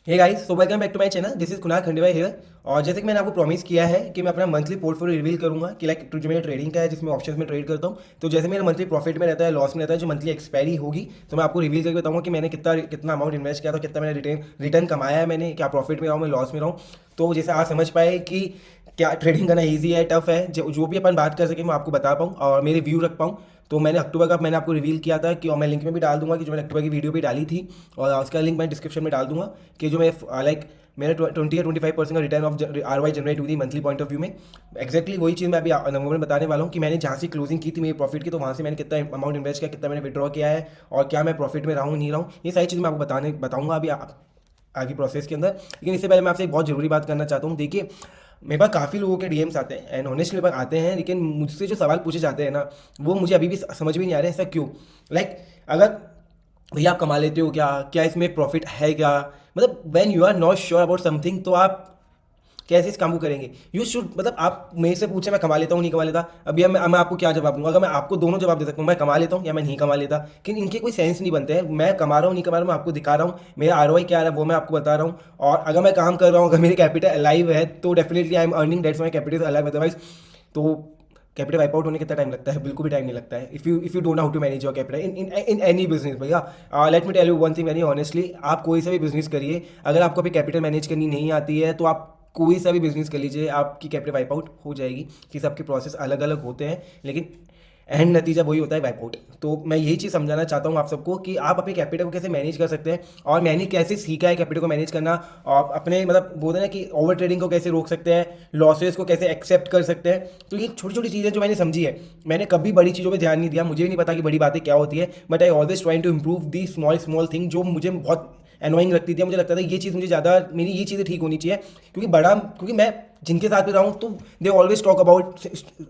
Hey guys, so welcome back to my channel. This is Kunal Khandelwal here. और जैसे कि मैंने आपको प्रॉमिस किया है कि मैं अपना मंथली पोर्टफोलियो रिवील करूंगा कि लाइक जो मेरा ट्रेडिंग का है, जिसमें ऑप्शंस में ट्रेड करता हूं। तो जैसे मेरा मंथली प्रॉफिट में रहता है, लॉस में रहता है, जो मंथली एक्सपायरी होगी, तो मैं आपको रिवील करके बताऊंगा कि मैंने कितना कितना अमाउंट इन्वेस्ट किया था, कितना मैंने रिटर्न कमाया है, मैंने क्या प्रॉफिट में रहा हूँ, मैं लॉस में रहा हूँ। तो जैसे आप समझ पाए कि क्या ट्रेडिंग करना ईजी है, टफ है, जो भी अपन बात कर सके मैं आपको बता पाऊँ और मेरे व्यू रख पाऊँ। तो मैंने अक्टूबर का मैंने आपको रिवील किया था कि, और मैं लिंक में भी डाल दूंगा कि जो मैंने अक्टूबर की वीडियो भी डाली थी, और उसका लिंक मैं डिस्क्रिप्शन में डाल दूंगा कि जो मैं लाइक मेरा 20 या 25% का return of R Y generate हुई थी मंथली पॉइंट ऑफ व्यू में। एक्जैक्टली वही चीज़ मैं अभी नवंबर में बताने वाला हूँ कि मैंने जहाँ से क्लोजिंग की थी मेरी प्रॉफिट की, तो वहाँ से मैंने कितना अमाउंट इन्वेस्ट किया, कितना मैंने विड्रॉ किया है, और क्या मैं प्रॉफिट में रहा हूँ नहीं रहा हूँ। ये सारी चीज़ मैं आपको बताऊँगा अभी आगे प्रोसेस के अंदर। लेकिन इससे पहले मैं आपसे एक बहुत ज़रूरी बात करना चाहता हूँ। देखिए, मेरे पास काफ़ी लोगों के डीएम्स आते हैं एंड ऑनेस्टली मेरे पास आते हैं, लेकिन मुझसे जो सवाल पूछे जाते हैं ना, वो मुझे अभी भी समझ में नहीं आ रहे हैं। ऐसा क्यों? लाइक अगर भैया आप कमा लेते हो क्या, क्या इसमें प्रॉफिट है क्या, मतलब when you are not sure about something, तो आप कैसे इस काम को करेंगे? यू शुड, मतलब आप मेरे से पूछे मैं कमा लेता हूँ नहीं कमा लेता, अभी मैं आपको क्या जवाब दूंगा? अगर मैं आपको दोनों जवाब दे सकता हूँ, मैं कमा लेता हूँ या मैं नहीं कमा लेता, लेकिन इनके कोई सेंस नहीं बनते हैं। मैं कमा रहा हूँ नहीं कमा रहा हूँ, मैं आपको दिखा रहा हूँ, मेरा आरओआई क्या आ रहा है वो मैं आपको बता रहा हूँ। और अगर मैं काम कर रहा हूँ, अगर मेरी कैपिटल अलाइव है, तो definitely I am earning, that's my capital alive. Otherwise तो कैपिटल वाइप आउट होने कितना टाइम लगता है? बिल्कुल भी टाइम नहीं लगता है। If you don't know how to manage your capital in any business भैया। Let me tell you one thing very honestly, आप कोई सा भी बिजनेस करिए, अगर आपको अभी कैपिटल मैनेज करनी नहीं आती है, तो आप कोई सा भी बिजनेस कर लीजिए, आपकी कैपिटल वाइप आउट हो जाएगी। कि सबके प्रोसेस अलग अलग होते हैं, लेकिन एंड नतीजा वही होता है, वाइप आउट। तो मैं यही चीज़ समझाना चाहता हूँ आप सबको कि आप अपने कैपिटल को कैसे मैनेज कर सकते हैं, और मैंने कैसे सीखा है कैपिटल को मैनेज करना, और अपने मतलब बोलते हैं ना कि ओवर ट्रेडिंग को कैसे रोक सकते हैं, लॉसेस को कैसे एक्सेप्ट कर सकते हैं। तो ये छोटी छोटी चीज़ें जो मैंने समझी है, मैंने कभी बड़ी चीज़ों पर ध्यान नहीं दिया, मुझे भी नहीं पता कि बड़ी बातें क्या होती है, but I always trying to improve the small small thing जो मुझे बहुत एनोइंग लगती थी। मुझे लगता था ये चीज़ मुझे ज़्यादा, मेरी ये चीज़ें ठीक होनी चाहिए, क्योंकि मैं जिनके साथ भी रहा हूँ, तो they always talk about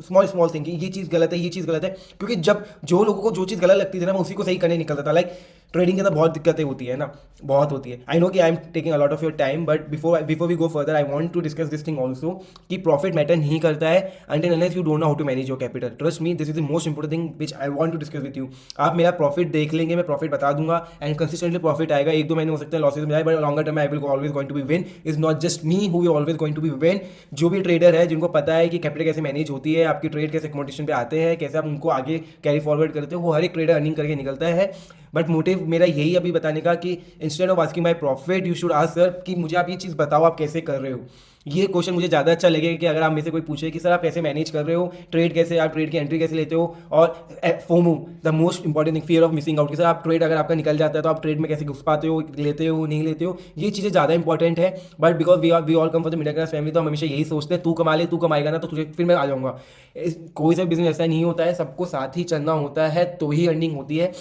small small thinking, ये चीज़ गलत है, ये चीज़ गलत है। क्योंकि जब जो लोगों को जो चीज़ गलत लगती थी ना, मैं उसी को सही करने निकलता था। लाइक ट्रेडिंग के अंदर बहुत दिक्कतें होती है ना, बहुत होती है। आई नो कि I am taking a lot of your time, but before we go further I want to discuss this thing also, कि प्रॉफिट मैटर नहीं करता है until unless you don't know how to manage your capital. Trust me, this is the most important thing which I want to discuss with you. आप मेरा profit देख लेंगे, मैं profit बता दूंगा, एंड कंसिस्टेंटली प्रॉफिट आएगा। एक दो महीने हो सकते हैं लॉसेज में जाए, बट लॉन्गर टर्म में I will always going to be win. Is not just me who will always going to be win. जो भी ट्रेडर है, जिनको पता है कि कैपिटल कैसे मैनेज होती है, आपकी ट्रेड कैसे कंडीशन पे आते हैं, कैसे आप उनको आगे कैरी फॉरवर्ड करते हो, वो हर एक ट्रेडर अर्निंग करके निकलता है। बट मोटिव मेरा यही अभी बताने का कि instead of asking my profit, you should ask sir कि मुझे आप ये चीज़ बताओ, आप कैसे कर रहे हो। ये क्वेश्चन मुझे ज़्यादा अच्छा लगेगा कि अगर आप मेरे से कोई पूछे कि सर आप कैसे मैनेज कर रहे हो ट्रेड, कैसे आप ट्रेड की एंट्री कैसे लेते हो, और FOMO, the most important thing, fear of missing out, कि सर आप ट्रेड अगर आपका निकल जाता है तो आप ट्रेड में कैसे घुस पाते हो, लेते हो नहीं लेते हो, ये चीज़ें ज़्यादा इंपॉर्टेंट है। But because we all come for the middle class family, तो हम हमेशा यही सोचते हैं तू कमा ले, तू कमाएगा ना तो तुझे फिर मैं आ जाऊँगा। कोई सा बिजनेस ऐसा नहीं होता है, सबको साथ ही चलना होता है तो ही अर्निंग होती है।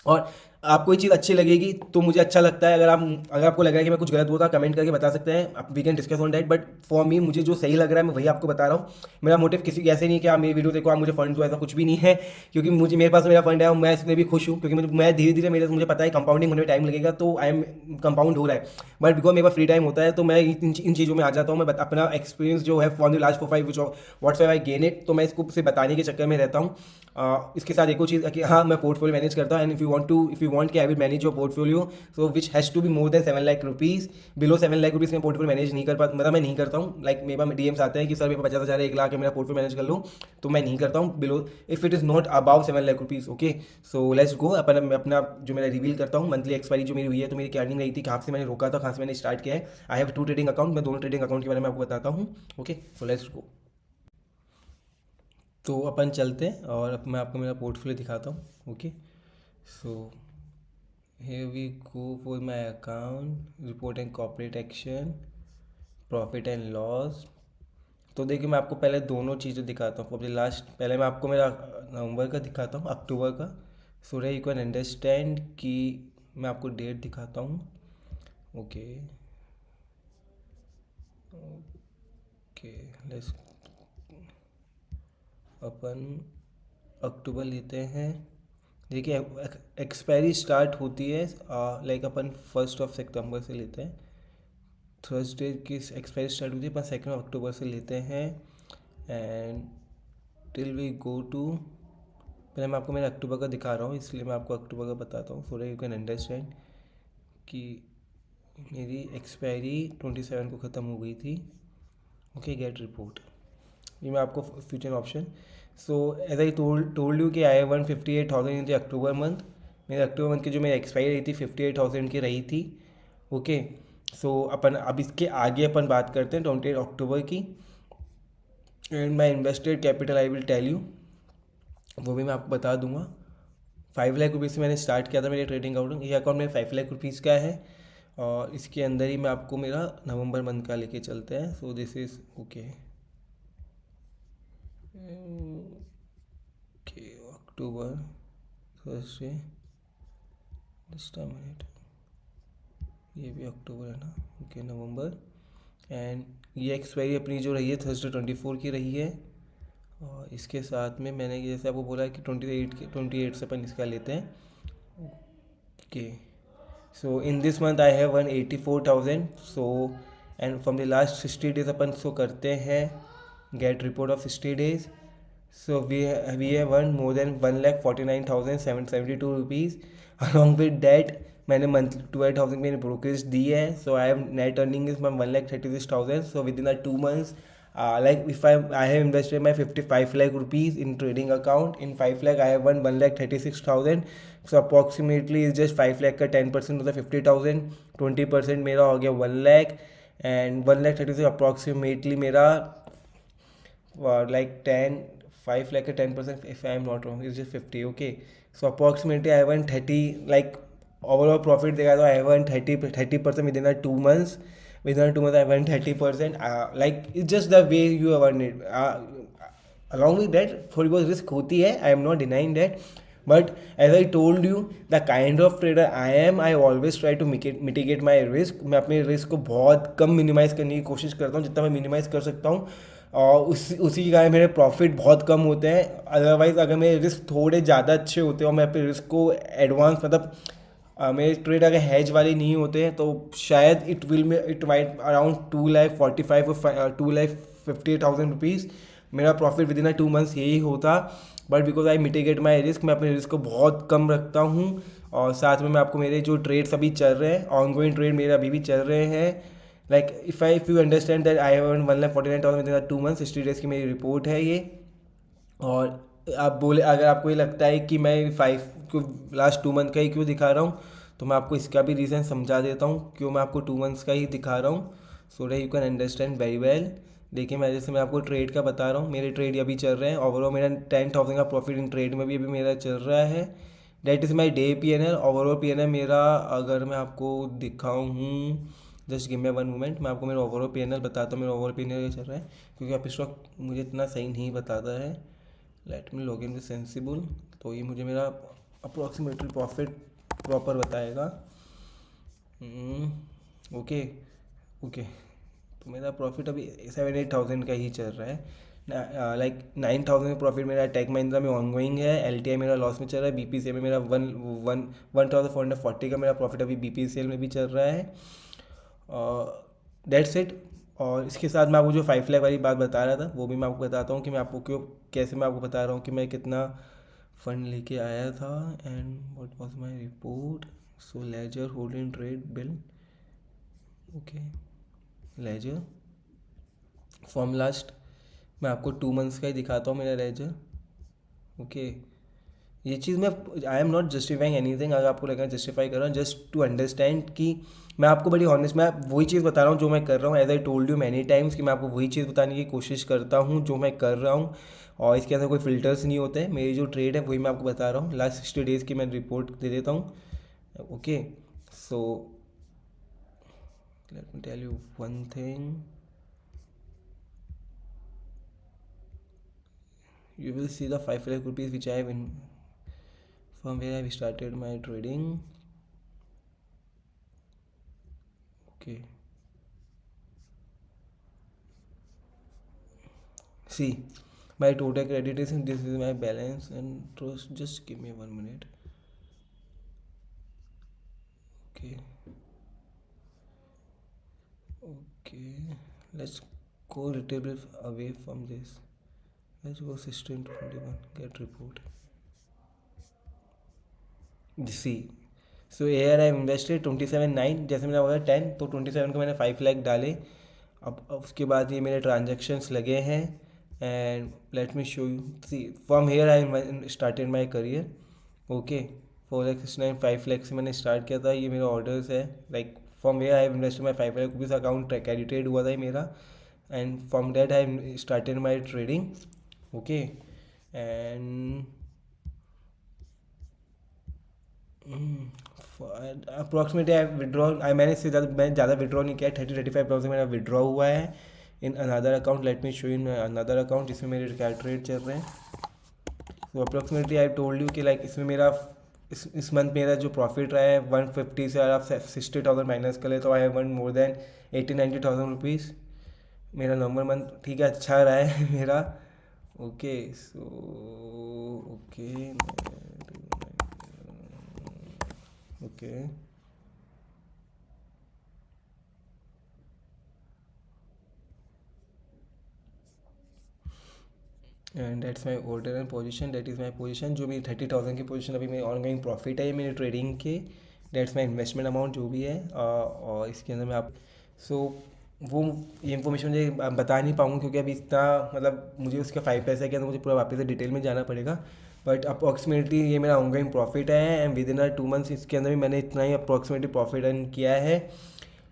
और आपको ये चीज़ अच्छी लगेगी तो मुझे अच्छा लगता है। अगर आपको लग रहा है कि मैं कुछ गलत बोलता, कमेंट करके बता सकते हैं, we can discuss on that. But for me, मुझे जो सही लग रहा है मैं वही आपको बता रहा हूँ। मेरा मोटिव किसी ऐसे नहीं कि आप मेरी वीडियो देखो, आप मुझे फंड दो, ऐसा कुछ भी नहीं है। क्योंकि मुझे मेरे पास मेरा फंड है और मैं इसमें भी खुश हूँ, क्योंकि मैं धीरे धीरे मुझे पता है कंपाउंडिंग होने में टाइम लगेगा, तो आई एम कंपाउंड हो रहा है। बट बिकॉज मेरे पास फ्री टाइम होता है, तो मैं इन चीज़ों में आ जाता हूँ। मैं अपना एक्सपीरियंस जो है for the last 4-5 what's I gain it, तो मैं इसको से बताने के चक्कर में रहता हूँ। इसके साथ एक और चीज़ कि हाँ, मैं पोर्टफोलियो मैनेज करता हूँ, एंड इफ़ यू वांट कि I will manage your portfolio, so which has to be more than 7 lakh rupees. Below 7 lakh rupees में पोर्टफोलियो मैनेज नहीं कर पाता, मतलब मैं नहीं करता हूँ। लाइक मेरे पास डीएम्स आते हैं कि सर मेरे पास 50,000 1 लाख है, मेरा पोर्टफोलियो मैनेज कर लूँ, तो मैं नहीं करता हूँ below, if it is not above 7 lakh rupees. Okay, so let's go. अपना जो मेरा रिवील करता हूँ मंथली एक्सपायरी जो मेरी हुई है, तो मेरी क्या अर्निंग रही थी, कहाँ से मैंने रोका था, कहाँ से मैंने स्टार्ट किया है। आई हैव 2 ट्रेडिंग अकाउंट, मैं दोनों ट्रेडिंग अकाउंट के बारे में आपको बताता हूँ। ओके, सो लेट्स गो। तो अपन चलते हैं और अब मैं आपको मेरा पोर्टफोलियो दिखाता हूँ। Okay, so here we go for my account, report and corporate action, profit and loss. तो देखिए, मैं आपको पहले दोनों चीज़ें दिखाता हूँ। अभी लास्ट पहले मैं आपको मेरा नवंबर का दिखाता हूँ, अक्टूबर का, सो दैट यू कैन अंडरस्टैंड कि मैं आपको डेट दिखाता हूँ। ओके ओके, लेट्स अपन अक्टूबर लेते हैं। देखिए, एक्सपायरी स्टार्ट होती है लाइक अपन 1 सितंबर से लेते हैं। थर्सडे की एक्सपायरी स्टार्ट होती है, अपन 2 अक्टूबर से लेते हैं, and till we go to, पहले मैं आपको मेरा अक्टूबर का दिखा रहा हूँ, इसलिए मैं आपको अक्टूबर का बताता हूँ, so that you can understand कि मेरी एक्सपायरी 27 को ख़त्म हो गई थी। Okay, get report. ये मैं आपको future option. So as I told you कि I have 158,000 in the October month. मेरे अक्टूबर मंथ की जो मेरी एक्सपायरी रही थी 58,000 की रही थी। ओके, सो अपन अब इसके आगे अपन बात करते हैं 28 अक्टूबर की। And my invested capital I will tell you, वो भी मैं आपको बता दूंगा। 5 लाख रुपीज़ से मैंने स्टार्ट किया था मेरे ट्रेडिंग अकाउंट। ये अकाउंट मेरे 5 लाख रुपीज़ का है और इसके अंदर ही मैं आपको मेरा नवंबर मंथ का लेके चलते हैं। So this is okay. Okay, October, Thursday, just a minute, ये भी अक्टूबर है ना। Okay, November. एंड ये एक्सपायरी अपनी जो रही है थर्सडे 24 की रही है। और इसके साथ में मैंने जैसे आपको बोला कि 28 से अपन इसका लेते हैं। Okay, so in this month I have 184,000। So and from the last 60 days अपन सो करते हैं get report of 60 days। So we have earn more than 1,49,772 rupees. Along with that मैंने मंथ 12,000 मैंने ब्रोकरेज दी है। So I have net earning is my 1,36,000। So within the 2 months, like if I have invested my 55 lakh rupees in trading account, in 5 lakh I have won 1,36,000। so approximately is just 5 lakh का 10% होता है 50,000। 20% मेरा हो गया 1 lakh। And 1,36,000 approximately मेरा like 5 lakh का 10% if I am not wrong is just 50। okay, so approximately I won 30, like overall profit देखा तो I won 30% within the 2 months। within 2 months I won 30%। like it's just the way you have earned it। along with that थोड़ी बहुत risk होती है, I am not denying that, but as I told you the kind of trader I am, I always try to mitigate my risk। मैं अपने risk को बहुत कम minimise करने की कोशिश करता हूँ जितना मैं मिनिमाइज़ कर सकता हूँ। और उसी के कारण मेरे प्रॉफिट बहुत कम होते हैं। अदरवाइज़ अगर मेरे रिस्क थोड़े ज़्यादा अच्छे होते और मैं अपने रिस्क को एडवांस मतलब मेरे ट्रेड अगर हैज वाले नहीं होते हैं तो शायद इट वाइट अराउंड 2,45,000 और 2,58,000 रुपीज़ मेरा प्रॉफिट विद इन 2 months यही होता। But because I mitigate my risk, मैं अपने रिस्क को बहुत कम रखता हूँ। और साथ में मैं आपको मेरे जो ट्रेड्स अभी चल रहे हैं, ऑन गोइंग ट्रेड मेरे अभी भी चल रहे हैं। Like if you understand that I have 1,49,000 with in 2 months, 60 days की मेरी रिपोर्ट है ये। और आप बोले अगर आपको ये लगता है कि मैं 5 को लास्ट 2 मंथ का ही क्यों दिखा रहा हूँ, तो मैं आपको इसका भी रीज़न समझा देता हूँ क्यों मैं आपको 2 months का ही दिखा रहा हूँ। So that you can understand very well. देखिए मैं जैसे मैं आपको ट्रेड का बता रहा हूँ, मेरे ट्रेड अभी चल रहे हैं। ओवरऑल मेरा 10,000 का प्रॉफिट इन ट्रेड में भी अभी मेरा चल रहा है। That is my day P&L। Overall P&L मेरा अगर मैं आपको दिखाऊँ, जस्ट गिव मी 1 मोमेंट, मैं आपको मेरा ओवरऑल P&L बताता हूँ मेरा ओवरऑल P&L चल रहा है, क्योंकि आप इस वक्त मुझे इतना सही नहीं बताता है। Let me log in with sensible, तो ये मुझे मेरा अप्रॉक्सीमेटली प्रॉफिट प्रॉपर बताएगा। ओके ओके, तो मेरा प्रॉफिट अभी 7-8 थाउजेंड का ही चल रहा है। लाइक 9,000 प्रॉफिट मेरा टेक महिंद्रा में ऑनगोइंग है। LTI मेरा लॉस में चल रहा है। BPCL में मेरा 1,440 का मेरा प्रॉफिट अभी BPCL में भी चल रहा है। That's it. और इसके साथ मैं आपको जो 5 लाख वाली बात बता रहा था वो भी मैं आपको बताता हूँ कि मैं आपको क्यों कैसे मैं आपको बता रहा हूँ कि मैं कितना फ़ंड लेके आया था। And what was my report. So ledger holding trade bill, okay, ledger form last, मैं आपको 2 मंथ्स का ही दिखाता हूँ मेरा लेजर। ओके, ये चीज़ मैं I am not justifying anything. अगर आपको लगा जस्टिफाई कर रहा हूँ, जस्ट टू अंडरस्टैंड कि मैं आपको बड़ी ऑनेस्ट, मैं वही चीज़ बता रहा हूँ जो मैं कर रहा हूँ। As I told you many times कि मैं आपको वही चीज़ बताने की कोशिश करता हूँ जो मैं कर रहा हूँ। और इसके अंदर कोई फ़िल्टर्स नहीं होते हैं। मेरी जो ट्रेड है वही मैं आपको बता रहा हूँ। लास्ट 60 days की मैं रिपोर्ट दे देता हूँ। Okay, so let me tell you one thing. You will see the 5 lakh rupees which I have in from where I have started my trading. Okay, see my total credit is, this is my balance and trust. Just give me 1 minute. Okay, okay, let's go a little bit away from this. Let's go 16 to 21, get report. See, so air I invested 27,900, जैसे मैंने बोला 10, तो 27 को मैंने 5 लाख डाले। अब उसके बाद ये मेरे ट्रांजेक्शन्स लगे हैं and let me show you see from here I started my career. Okay, 4,69, 5 lakh से मैंने स्टार्ट किया था। ये मेरा ऑर्डर्स है, like from where I invested my 5 lakh rupees, account credited हुआ था ये मेरा, and from that I started my trading. Okay, and approximately I withdraw, मैंने इससे ज़्यादा, मैं ज़्यादा विड्रॉ नहीं किया, 30-35 थाउजेंड मेरा विड्रॉ हुआ है in another account. Late me show in another account जिसमें मेरे क्या ट्रेड चल रहे हैं। तो अप्रॉक्सीमेटली आई टोल्ड यू कि लाइक इसमें मेरा इस मंथ मेरा जो प्रॉफिट रहा है 150 से, अगर आप 60,000 माइनस कर ले तो I one more than 80-90,000 rupees. मेरा नंबर मंथ ठीक है, अच्छा रहा है मेरा। Okay, so okay okay and that's my order and position, that is my position. जो मेरी 30,000 की पोजीशन अभी मेरी ऑनगोइंग प्रॉफिट है, ये मेरे ट्रेडिंग के, दैट्स माई इन्वेस्टमेंट अमाउंट जो भी है। और इसके अंदर मैं आप वो ये इन्फॉर्मेशन मुझे बता नहीं पाऊँगा क्योंकि अभी इतना, मतलब मुझे उसके 5 पैसे के अंदर मुझे पूरा वापस से डिटेल में जाना पड़ेगा। बट अप्रॉक्सीमेटली ये मेरा ऑनगोइंग प्रॉफिट है एंड विद इन 2 मंथ्स इसके अंदर भी मैंने इतना ही अप्रॉक्सीमेटली प्रॉफिट अर्न किया है।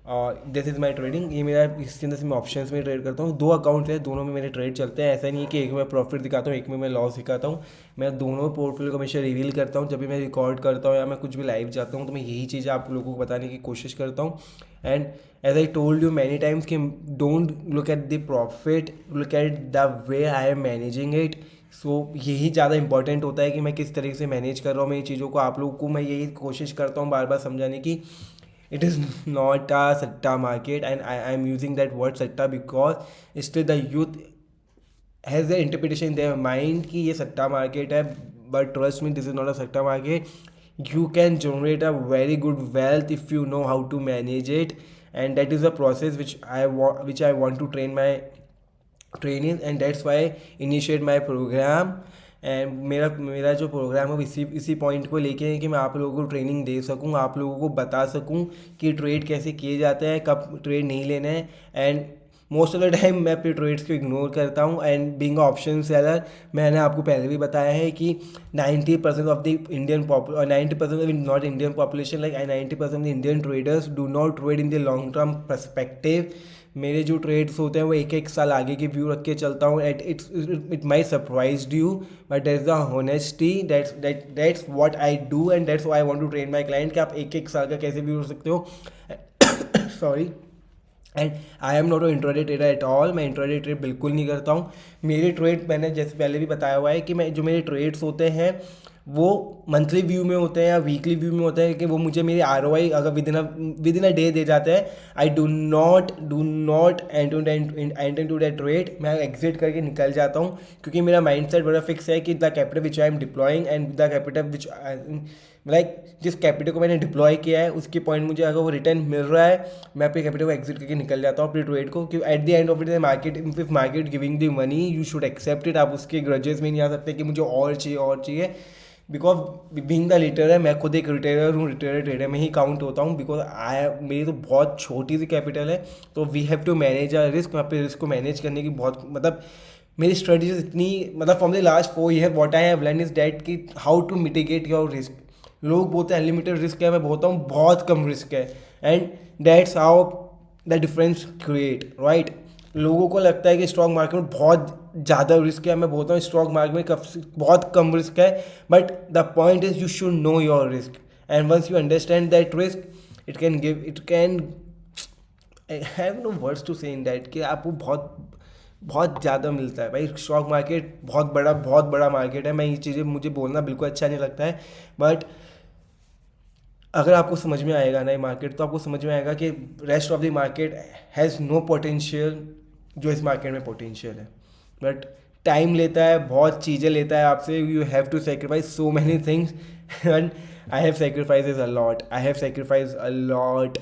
और दिस इज़ माई ट्रेडिंग। ये मेरा, इसके अंदर से मैं ऑप्शंस में ट्रेड करता हूँ। 2 अकाउंट है, दोनों में मेरे ट्रेड चलते हैं। ऐसा नहीं है कि एक में प्रॉफिट दिखाता हूँ, एक में मैं लॉस दिखाता हूँ। मैं दोनों पोर्टफोलियो को हमेशा रिवील करता हूँ। जब भी मैं रिकॉर्ड करता हूँ या मैं कुछ भी लाइव जाता हूँ तो मैं यही चीज़ आप लोगों को बताने की कोशिश करता हूँ। And as I told you many times कि don't look at the profit, look at the way I am managing it. So यही ज़्यादा इंपॉर्टेंट होता है कि मैं किस तरीके से मैनेज कर रहा हूँ मेरी चीज़ों को। आप लोगों को मैं यही कोशिश करता हूँ बार बार समझाने की, it is not a satta market, and I am using that word satta because still the youth has the interpretation in their mind कि ये सट्टा मार्केट है, but trust me, this is not a सट्टा market. You can generate a very good wealth if you know how to manage it, and that is the process which I want to train my trainees, and that's why I initiate my program. And मेरा जो programme है इसी point को लेके है कि मैं आप लोगों को ट्रेनिंग दे सकूं, आप लोगों को बता सकूं कि ट्रेड कैसे किए जाते हैं, कब ट्रेड नहीं लेना है। And most of the time मैं अपने ट्रेड्स को इग्नोर करता हूँ। एंड बीइंग ऑप्शन सेलर, मैंने आपको पहले भी बताया है कि 90% of the Indian 90% of not Indian population, like 90% of the Indian traders do not trade in the long term perspective. मेरे जो ट्रेड्स होते हैं वो एक साल आगे की व्यू रख के चलता हूँ। It may surprise you, but that's the honesty, that's what I do, and that's why I want to train my client कि आप एक साल का कैसे व्यू रख सकते हो। Sorry, and I am not a intraday trader at all. मैं इंट्राडे ट्रेड बिल्कुल नहीं करता हूँ। मेरे ट्रेड, मैंने जैसे पहले भी बताया हुआ है कि मैं जो मेरे ट्रेड्स होते हैं वो मंथली व्यू में होते हैं या वीकली व्यू में होते हैं कि वो मुझे मेरी ROI अगर विद इन अ डे दे जाते हैं। I do not enter to that trade. मैं एग्जिट करके निकल जाता हूँ क्योंकि मेरा माइंडसेट बड़ा फिक्स है कि the capital which I am deploying and the capital which like जिस कैपिटल को मैंने डिप्लॉय किया है उसके पॉइंट मुझे अगर वो रिटर्न मिल रहा है, मैं अपने कैपिटल को एग्जिट करके निकल जाता हूँ अपने ट्रेड को। क्योंकि at the end of the market, if market giving the money you should accept it. आप उसके ग्रजेस में नहीं आ सकते कि मुझे और चाहिए। बिकॉज बीइंग द रिटेलर, मैं खुद एक रिटेलर हूँ, रिटेलर ट्रेडर में ही काउंट होता हूँ। बिकॉज मेरी तो बहुत छोटी सी कैपिटल है, तो we have to manage a risk. मैं अपने रिस्क को मैनेज करने की बहुत, मतलब मेरी स्ट्रेटजीज इतनी, मतलब from the last 4 year what I have learn is that कि how to mitigate your risk. लोग बोलते हैं अनलिमिटेड रिस्क है, मैं बोलता हूँ बहुत कम रिस्क है। And that's how the difference create, right. लोगों को लगता है कि स्टॉक मार्केट में बहुत ज़्यादा रिस्क है, मैं बोलता हूँ स्टॉक मार्केट में बहुत कम रिस्क है। But the point is you should know your risk, and once you understand that risk, it can I have no words to say in that कि आपको बहुत ज़्यादा मिलता है। भाई स्टॉक मार्केट बहुत बड़ा मार्केट है। मैं ये चीज़ें मुझे बोलना बिल्कुल अच्छा नहीं लगता है, बट अगर आपको समझ में आएगा ना ये मार्केट, तो आपको समझ में आएगा कि rest of the market has no potential जो इस मार्केट में पोटेंशियल है। बट टाइम लेता है, बहुत चीज़ें लेता है आपसे। You have to sacrifice so many things, and I have sacrifices a lot. I have sacrifice a lot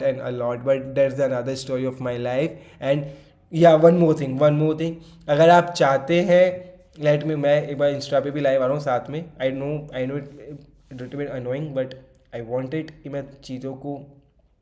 and a lot, but that's another story of my life. And yeah one more thing, अगर आप चाहते हैं, मैं एक बार Insta पे भी live आ रहा हूँ साथ में। I know it little bit annoying, but I wanted कि मैं चीज़ों को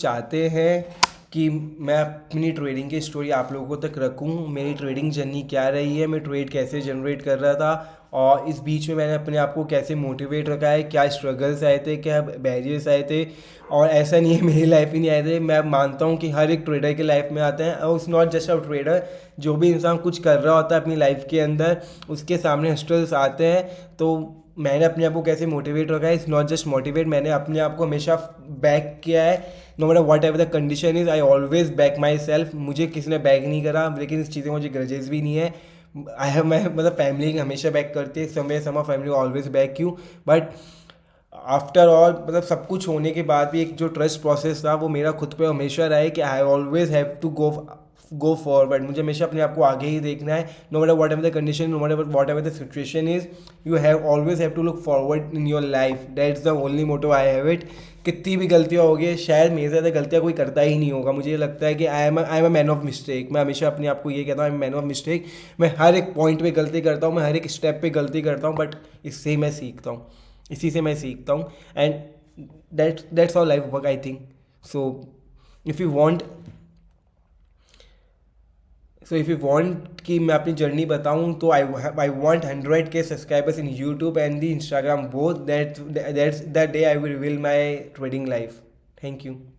चाहते हैं कि मैं अपनी ट्रेडिंग की स्टोरी आप लोगों तक रखूं, मेरी ट्रेडिंग जर्नी क्या रही है, मैं ट्रेड कैसे जनरेट कर रहा था और इस बीच में मैंने अपने आप को कैसे मोटिवेट रखा है, क्या स्ट्रगल्स आए थे, क्या बैरियर्स आए थे। और ऐसा नहीं है मेरी लाइफ ही नहीं आए थे, मैं मानता हूँ कि हर एक ट्रेडर की लाइफ में आते हैं। और it's not just a trader, जो भी इंसान कुछ कर रहा होता है अपनी लाइफ के अंदर उसके सामने स्ट्रगल्स आते हैं। तो मैंने अपने आप को कैसे मोटिवेट रखा है, इट्स नॉट जस्ट मोटिवेट, मैंने अपने आप को हमेशा बैक किया है। No matter whatever the condition is, I always back myself. मुझे किसी ने बैक नहीं करा, लेकिन इस चीज़ें मुझे ग्रजेस भी नहीं है। आई हैव मैं मतलब फैमिली हमेशा बैक करती है, समय समा family always back you. But after all मतलब सब कुछ होने के बाद भी एक जो ट्रस्ट प्रोसेस था वो मेरा खुद पे हमेशा रहा है कि I always have to go forward. मुझे हमेशा अपने आप को आगे ही देखना है, no matter whatever the condition, no matter whatever the situation is, you have always have to look forward in your life. That's the only motto I have it. कितनी भी गलतियाँ होगी, शायद मेरे से ज़्यादा गलतियाँ कोई करता ही नहीं होगा। मुझे ये लगता है कि I am a man of mistake. मैं हमेशा अपने आप को ये कहता हूँ, I am man of mistake. मैं हर एक पॉइंट पे गलती करता हूँ, मैं हर एक स्टेप पे गलती करता हूँ, बट इससे मैं सीखता हूँ, इसी से मैं सीखता हूँ। And that's how life work I think. So if you want if you want कि मैं अपनी जर्नी बताऊं, तो I want 100K subscribers in YouTube and the Instagram both. That's the day I will reveal my trading life. Thank you.